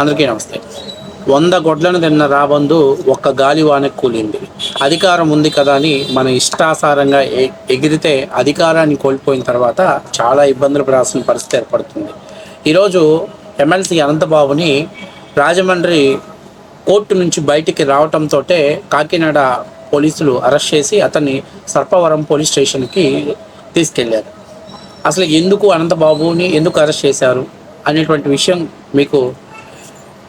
అందరికీ నమస్తే. 100 గొడ్లను తిన్న రాబందు ఒక్క గాలివానకు కూలింది. అధికారం ఉంది కదా అని మన ఇష్టాసారంగా ఎగిరితే అధికారాన్ని కోల్పోయిన తర్వాత చాలా ఇబ్బందులు పడాల్సిన పరిస్థితి ఏర్పడుతుంది. ఈరోజు ఎమ్మెల్సీ అనంతబాబుని రాజమండ్రి కోర్టు నుంచి బయటికి రావటంతో కాకినాడ పోలీసులు అరెస్ట్ చేసి అతన్ని సర్పవరం పోలీస్ స్టేషన్కి తీసుకెళ్లారు. అసలు ఎందుకు అనంతబాబుని ఎందుకు అరెస్ట్ చేశారు అనేటువంటి విషయం మీకు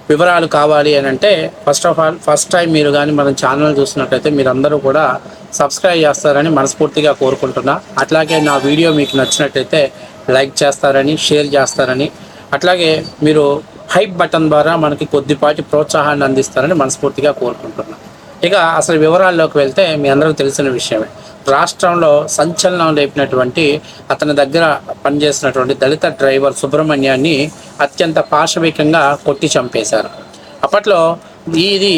వివరాలు కావాలి అని అంటే ఫస్ట్ టైం మీరు కానీ మన ఛానల్ చూసినట్లయితే మీరందరూ కూడా సబ్స్క్రైబ్ చేస్తారని మనస్ఫూర్తిగా కోరుకుంటున్నా. అట్లాగే నా వీడియో మీకు నచ్చినట్లయితే లైక్ చేస్తారని, షేర్ చేస్తారని, అట్లాగే మీరు హైప్ బటన్ ద్వారా మనకి కొద్దిపాటి ప్రోత్సాహాన్ని అందిస్తారని మనస్ఫూర్తిగా కోరుకుంటున్నా. ఇక అసలు వివరాల్లోకి వెళ్తే మీ అందరికీ తెలిసిన విషయమే. రాష్ట్రంలో సంచలనం లేపినటువంటి అతని దగ్గర పనిచేసినటువంటి దళిత డ్రైవర్ సుబ్రహ్మణ్యాన్ని అత్యంత పాశవికంగా కొట్టి చంపేశారు. అప్పట్లో ఇది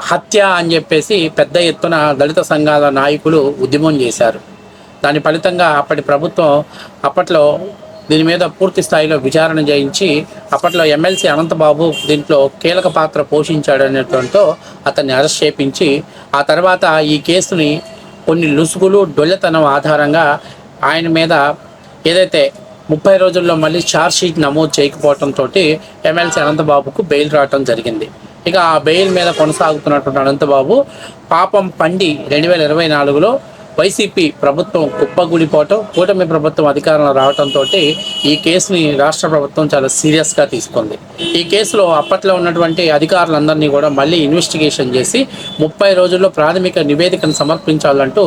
హత్య అని చెప్పేసి పెద్ద ఎత్తున దళిత సంఘాల నాయకులు ఉద్యమం చేశారు. దాని ఫలితంగా అప్పటి ప్రభుత్వం అప్పట్లో దీని మీద పూర్తి స్థాయిలో విచారణ చేయించి అప్పట్లో ఎమ్మెల్సీ అనంతబాబు దీంట్లో కీలక పాత్ర పోషించాడు అనేటువంటి అతన్ని అరెస్ట్ చేయించి ఆ తర్వాత ఈ కేసుని కొన్ని లుసుగులు డొల్లతనం ఆధారంగా ఆయన మీద ఏదైతే 30 రోజుల్లో మళ్ళీ ఛార్జ్షీట్ నమోదు చేయకపోవడంతో ఎమ్మెల్సీ అనంతబాబుకు బెయిల్ రావడం జరిగింది. ఇక ఆ బెయిల్ మీద కొనసాగుతున్నటువంటి అనంతబాబు పాపం పండి 2024లో వైసీపీ ప్రభుత్వం కుప్పగూలిపోవటం, కూటమి ప్రభుత్వం అధికారంలో రావడంతో ఈ కేసుని రాష్ట్ర ప్రభుత్వం చాలా సీరియస్గా తీసుకుంది. ఈ కేసులో అప్పట్లో ఉన్నటువంటి అధికారులందరినీ కూడా మళ్ళీ ఇన్వెస్టిగేషన్ చేసి 30 రోజుల్లో ప్రాథమిక నివేదికను సమర్పించాలంటూ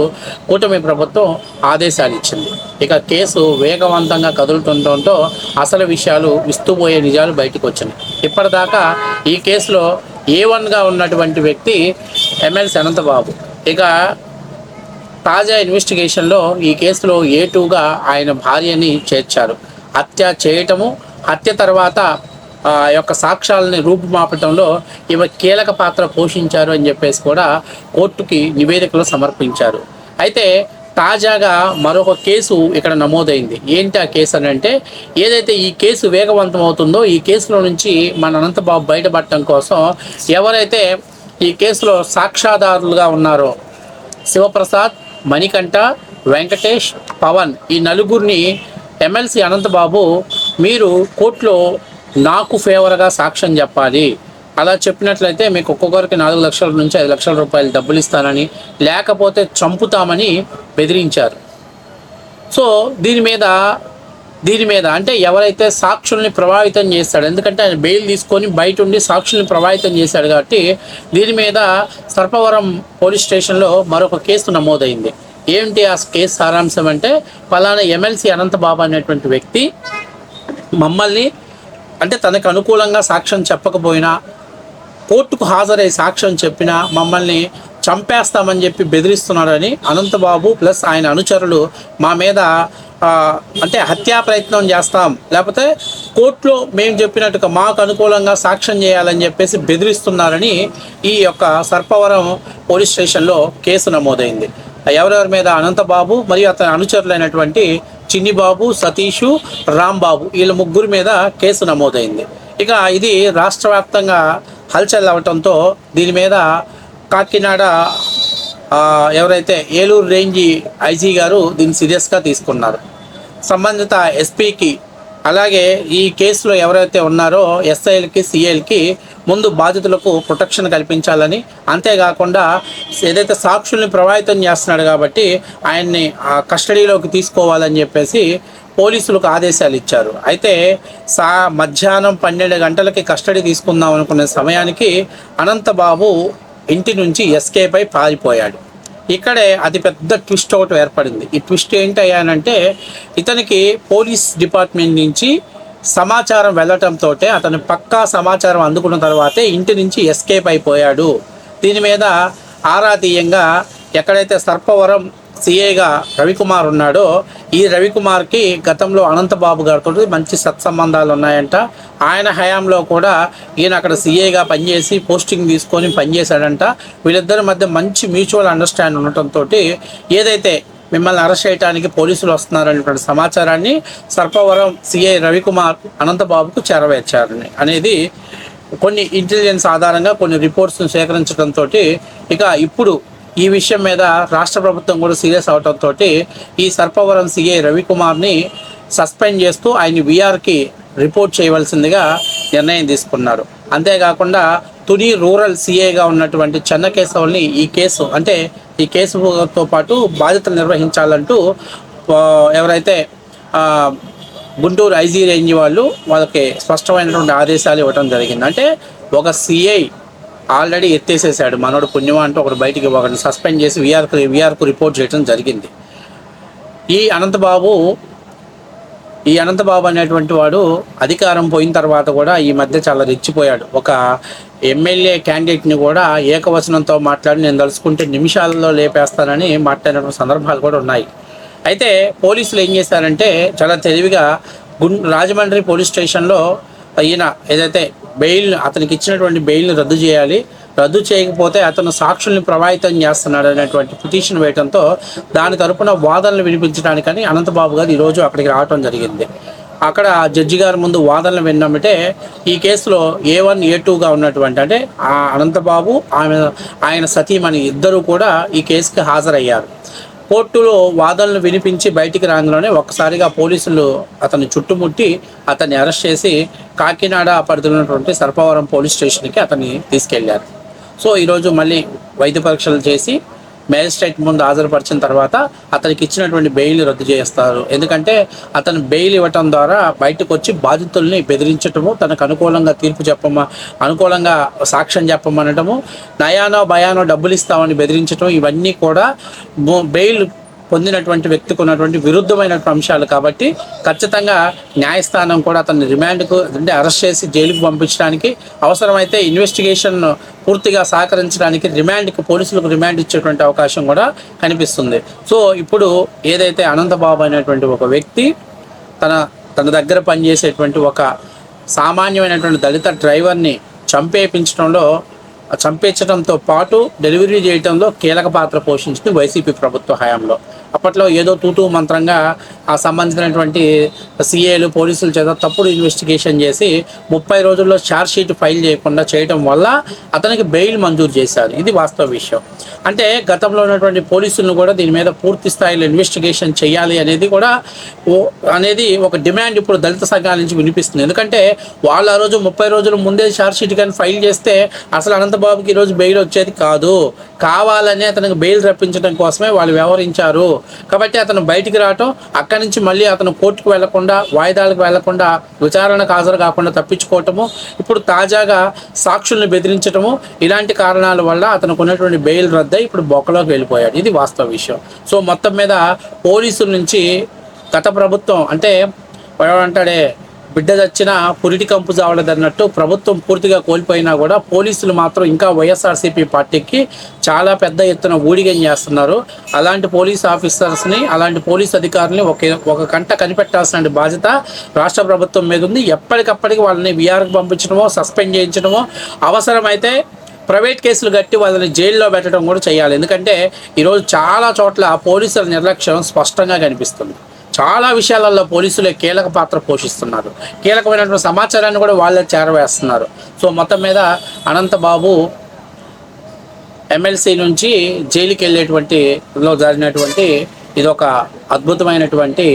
కూటమి ప్రభుత్వం ఆదేశాలు ఇచ్చింది. ఇక కేసు వేగవంతంగా కదులుతుండటంతో అసలు విషయాలు విస్తుపోయే నిజాలు బయటకు వచ్చినాయి. ఇప్పటిదాకా ఈ కేసులో A1గా ఉన్నటువంటి వ్యక్తి ఎమ్మెల్సీ అనంతబాబు. ఇక తాజా ఇన్వెస్టిగేషన్లో ఈ కేసులో A2గా ఆయన భార్యని చేర్చారు. హత్య చేయటము, హత్య తర్వాత యొక్క సాక్ష్యాలని రూపుమాపటంలో ఈమె కీలక పాత్ర పోషించారు అని చెప్పేసి కూడా కోర్టుకి నివేదికలు సమర్పించారు. అయితే తాజాగా మరొక కేసు ఇక్కడ నమోదైంది. ఏంటి ఆ కేసు అని అంటే, ఏదైతే ఈ కేసు వేగవంతం అవుతుందో ఈ కేసులో నుంచి మన అనంతబాబు బయటపడటం కోసం ఎవరైతే ఈ కేసులో సాక్ష్యాధారులుగా ఉన్నారో శివప్రసాద్, మణికంఠ, వెంకటేష్, పవన్, ఈ నలుగురిని ఎమ్మెల్సీ అనంతబాబు మీరు కోర్టులో నాకు ఫేవర్గా సాక్ష్యం చెప్పాలి, అలా చెప్పినట్లయితే మీకు ఒక్కొక్కరికి 4 లక్షల నుంచి 5 లక్షల రూపాయలు డబ్బులు ఇస్తానని, లేకపోతే చంపుతామని బెదిరించారు. సో దీని మీద అంటే ఎవరైతే సాక్షుల్ని ప్రభావితం చేస్తాడు, ఎందుకంటే ఆయన బెయిల్ తీసుకొని బయట ఉండి సాక్షుల్ని ప్రభావితం చేశాడు కాబట్టి దీని మీద సర్పవరం పోలీస్ స్టేషన్లో మరొక కేసు నమోదైంది. ఏంటి ఆ కేసు సారాంశం అంటే, పలానా ఎమ్మెల్సీ అనంతబాబు అనేటువంటి వ్యక్తి మమ్మల్ని అంటే తనకు అనుకూలంగా సాక్ష్యం చెప్పకపోయినా, కోర్టుకు హాజరై సాక్ష్యం చెప్పినా మమ్మల్ని చంపేస్తామని చెప్పి బెదిరిస్తున్నారని అనంతబాబు ప్లస్ ఆయన అనుచరులు మా మీద అంటే హత్యా ప్రయత్నం చేస్తాం, లేకపోతే కోర్టులో మేము చెప్పినట్టుగా మాకు అనుకూలంగా సాక్ష్యం చేయాలని చెప్పేసి బెదిరిస్తున్నారని ఈ యొక్క సర్పవరం పోలీస్ స్టేషన్లో కేసు నమోదైంది. ఎవరెవరి మీద? అనంతబాబు మరియు అతని అనుచరులైనటువంటి చిన్నిబాబు, సతీషు, రాంబాబు, వీళ్ళ ముగ్గురు మీద కేసు నమోదైంది. ఇక ఇది రాష్ట్ర వ్యాప్తంగా హల్చల్ అవ్వటంతో దీని మీద కాకినాడ ఎవరైతే ఏలూరు రేంజి ఐజీ గారు దీన్ని సీరియస్గా తీసుకున్నారు. సంబంధిత ఎస్పీకి అలాగే ఈ కేసులో ఎవరైతే ఉన్నారో ఎస్ఐలకి, సిఐలకి ముందు బాధితులకు ప్రొటెక్షన్ కల్పించాలని, అంతేకాకుండా ఏదైతే సాక్షుల్ని ప్రభావితం చేస్తున్నాడు కాబట్టి ఆయన్ని కస్టడీలోకి తీసుకోవాలని చెప్పేసి పోలీసులకు ఆదేశాలు ఇచ్చారు. అయితే మధ్యాహ్నం 12 గంటలకి కస్టడీ తీసుకుందాం అనుకునే సమయానికి అనంతబాబు ఇంటి నుంచి ఎస్కేప్ అయి పారిపోయాడు. ఇక్కడే అతిపెద్ద ట్విస్ట్ ఒకటి ఏర్పడింది. ఈ ట్విస్ట్ ఏంటయ్యానంటే, ఇతనికి పోలీస్ డిపార్ట్మెంట్ నుంచి సమాచారం వెళ్ళటంతో అతను పక్కా సమాచారం అందుకున్న తర్వాతే ఇంటి నుంచి ఎస్కేప్ అయిపోయాడు. దీని మీద ఆరా తీయంగా ఎక్కడైతే సర్పవరం సిఐగా రవికుమార్ ఉన్నాడో ఈ రవికుమార్కి గతంలో అనంతబాబు గారితో మంచి సత్సంబంధాలు ఉన్నాయంట. ఆయన హయాంలో కూడా ఈయన అక్కడ సిఐగా పనిచేసి పోస్టింగ్ తీసుకొని పనిచేశాడంట. వీళ్ళిద్దరి మధ్య మంచి మ్యూచువల్ అండర్స్టాండింగ్ ఉండటంతో ఏదైతే మిమ్మల్ని అరెస్ట్ చేయడానికి పోలీసులు వస్తున్నారనేటువంటి సమాచారాన్ని సర్పవరం సిఐ రవికుమార్ అనంతబాబుకు చేరవేర్చారని అనేది కొన్ని ఇంటెలిజెన్స్ ఆధారంగా కొన్ని రిపోర్ట్స్ను సేకరించడంతో ఇక ఇప్పుడు ఈ విషయం మీద రాష్ట్ర ప్రభుత్వం కూడా సీరియస్ అవడంతో ఈ సర్పవరం సిఐ రవికుమార్ని సస్పెండ్ చేస్తూ ఆయన విఆర్కి రిపోర్ట్ చేయవలసిందిగా నిర్ణయం తీసుకున్నారు. అంతేకాకుండా తుని రూరల్ సిఐగా ఉన్నటువంటి చెన్నకేశవుల్ని ఈ కేసుతో పాటు బాధ్యతలు నిర్వహించాలంటూ ఎవరైతే గుంటూరు ఐజీ రేంజ్ వాళ్ళకి స్పష్టమైనటువంటి ఆదేశాలు ఇవ్వడం జరిగింది. అంటే ఒక సిఐ ఆల్రెడీ ఎత్తేసేసాడు, మనోడు పుణ్యమా అంటూ ఒకటి బయటికి ఒకరిని సస్పెండ్ చేసి విఆర్కు రిపోర్ట్ చేయడం జరిగింది. ఈ అనంతబాబు అనేటువంటి వాడు అధికారం పోయిన తర్వాత కూడా ఈ మధ్య చాలా రెచ్చిపోయాడు. ఒక ఎమ్మెల్యే క్యాండిడేట్ని కూడా ఏకవచనంతో మాట్లాడి నేను తలుచుకుంటే నిమిషాలలో లేపేస్తానని మాట్లాడిన సందర్భాలు కూడా ఉన్నాయి. అయితే పోలీసులు ఏం చేశారంటే చాలా తెలివిగా రాజమండ్రి పోలీస్ స్టేషన్లో ఈయన ఏదైతే అతనికి ఇచ్చినటువంటి బెయిల్ని రద్దు చేయాలి, రద్దు చేయకపోతే అతను సాక్షుల్ని ప్రభావితం చేస్తున్నాడు అనేటువంటి పిటిషన్ వేయడంతో దాని తరపున వాదనలు వినిపించడానికని అనంతబాబు గారు ఈరోజు అక్కడికి రావడం జరిగింది. అక్కడ జడ్జి గారి ముందు వాదనలు విన్నామంటే ఈ కేసులో A1 A2గా ఉన్నటువంటి అంటే ఆ అనంతబాబు ఆయన సతీమణి ఇద్దరు కూడా ఈ కేసుకి హాజరయ్యారు. కోర్టులో వాదనలు వినిపించి బయటికి రాగానే ఒక్కసారిగా పోలీసులు అతన్ని చుట్టుముట్టి అతన్ని అరెస్ట్ చేసి కాకినాడ పరిధిలో ఉన్నటువంటి సర్పవరం పోలీస్ స్టేషన్కి అతన్ని తీసుకెళ్లారు. సో ఈరోజు మళ్ళీ వైద్య పరీక్షలు చేసి మేజిస్ట్రేట్ ముందు హాజరుపరిచిన తర్వాత అతనికి ఇచ్చినటువంటి బెయిల్ రద్దు చేస్తారు. ఎందుకంటే అతను బెయిల్ ఇవ్వటం ద్వారా బయటకు వచ్చి బాధితుల్ని బెదిరించటము, తనకు అనుకూలంగా సాక్ష్యం చెప్పమనటము, నయానో భయానో డబ్బులు ఇస్తామని బెదిరించటం, ఇవన్నీ కూడా బెయిల్ పొందినటువంటి వ్యక్తికి ఉన్నటువంటి విరుద్ధమైనటువంటి అంశాలు. కాబట్టి ఖచ్చితంగా న్యాయస్థానం కూడా అతన్ని రిమాండ్కు అరెస్ట్ చేసి జైలుకు పంపించడానికి, అవసరమైతే ఇన్వెస్టిగేషన్ పూర్తిగా సహకరించడానికి పోలీసులకు రిమాండ్ ఇచ్చేటువంటి అవకాశం కూడా కనిపిస్తుంది. సో ఇప్పుడు ఏదైతే అనంతబాబు అనేటువంటి ఒక వ్యక్తి తన దగ్గర పనిచేసేటువంటి ఒక సామాన్యమైనటువంటి దళిత డ్రైవర్ని చంపేయడంతో పాటు డెలివరీ చేయడంలో కీలక పాత్ర పోషించింది వైసీపీ ప్రభుత్వ హయాంలో. అప్పట్లో ఏదో తూతూ మంత్రంగా ఆ సంబంధించినటువంటి సిఏలు పోలీసుల చేత తప్పుడు ఇన్వెస్టిగేషన్ చేసి 30 రోజుల్లో ఛార్జ్ షీట్ ఫైల్ చేయకుండా చేయడం వల్ల అతనికి బెయిల్ మంజూరు చేశారు. ఇది వాస్తవ విషయం. అంటే గతంలో ఉన్నటువంటి పోలీసులను కూడా దీని మీద పూర్తి స్థాయిలో ఇన్వెస్టిగేషన్ చేయాలి అనేది ఒక డిమాండ్ ఇప్పుడు దళిత సంఘాల నుంచి వినిపిస్తుంది. ఎందుకంటే వాళ్ళు ఆ రోజు 30 రోజుల ముందే ఛార్జ్ షీట్ కానీ ఫైల్ చేస్తే అసలు అనంతబాబుకి ఈరోజు బెయిల్ వచ్చేది కాదు. కావాలని అతనికి బెయిల్ రప్పించడం కోసమే వాళ్ళు వ్యవహరించారు. కాబట్టి అతను బయటికి రావటం, అక్కడి నుంచి మళ్ళీ అతను కోర్టుకు వెళ్లకుండా, వాయిదాలకు వెళ్లకుండా, విచారణకు హాజరు కాకుండా తప్పించుకోవటము, ఇప్పుడు తాజాగా సాక్షుల్ని బెదిరించటము, ఇలాంటి కారణాల వల్ల అతనికి ఉన్నటువంటి బెయిల్ రద్దయి ఇప్పుడు బొక్కలోకి వెళ్ళిపోయాడు. ఇది వాస్తవ విషయం. సో మొత్తం మీద పోలీసుల నుంచి గత ప్రభుత్వం అంటే అంటాడే బిడ్డ చచ్చినా పురిటి కంపు చావలేదన్నట్టు ప్రభుత్వం పూర్తిగా కోల్పోయినా కూడా పోలీసులు మాత్రం ఇంకా వైఎస్ఆర్సీపీ పార్టీకి చాలా పెద్ద ఎత్తున ఊడిగం చేస్తున్నారు. అలాంటి పోలీస్ ఆఫీసర్స్ని, అలాంటి పోలీస్ అధికారులని ఒక కంట కనిపెట్టాల్సిన బాధ్యత రాష్ట్ర ప్రభుత్వం మీద ఉంది. ఎప్పటికప్పటికి వాళ్ళని విఆర్కి పంపించడమో, సస్పెండ్ చేయించడమో, అవసరమైతే ప్రైవేట్ కేసులు కట్టి వాళ్ళని జైల్లో పెట్టడం కూడా చేయాలి. ఎందుకంటే ఈరోజు చాలా చోట్ల పోలీసుల నిర్లక్ష్యం స్పష్టంగా కనిపిస్తుంది. చాలా విషయాలలో పోలీసులే కీలక పాత్ర పోషిస్తున్నారు. కీలకమైనటువంటి సమాచారాన్ని కూడా వాళ్ళే చేరవేస్తున్నారు. సో మొత్తం మీద అనంతబాబు ఎమ్మెల్సీ నుంచి జైలుకి వెళ్ళేటువంటిలో జరిగినటువంటి ఇదొక అద్భుతమైనటువంటి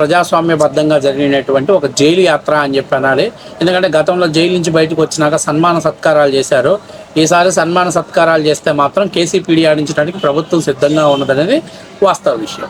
ప్రజాస్వామ్యబద్ధంగా జరిగినటువంటి ఒక జైలు యాత్ర అని చెప్పి అనాలి. ఎందుకంటే గతంలో జైలు నుంచి బయటకు వచ్చినాక సన్మాన సత్కారాలు చేశారు. ఈసారి సన్మాన సత్కారాలు చేస్తే మాత్రం కేసీపీడీ ఆడించడానికి ప్రభుత్వం సిద్ధంగా ఉన్నదనేది వాస్తవ విషయం.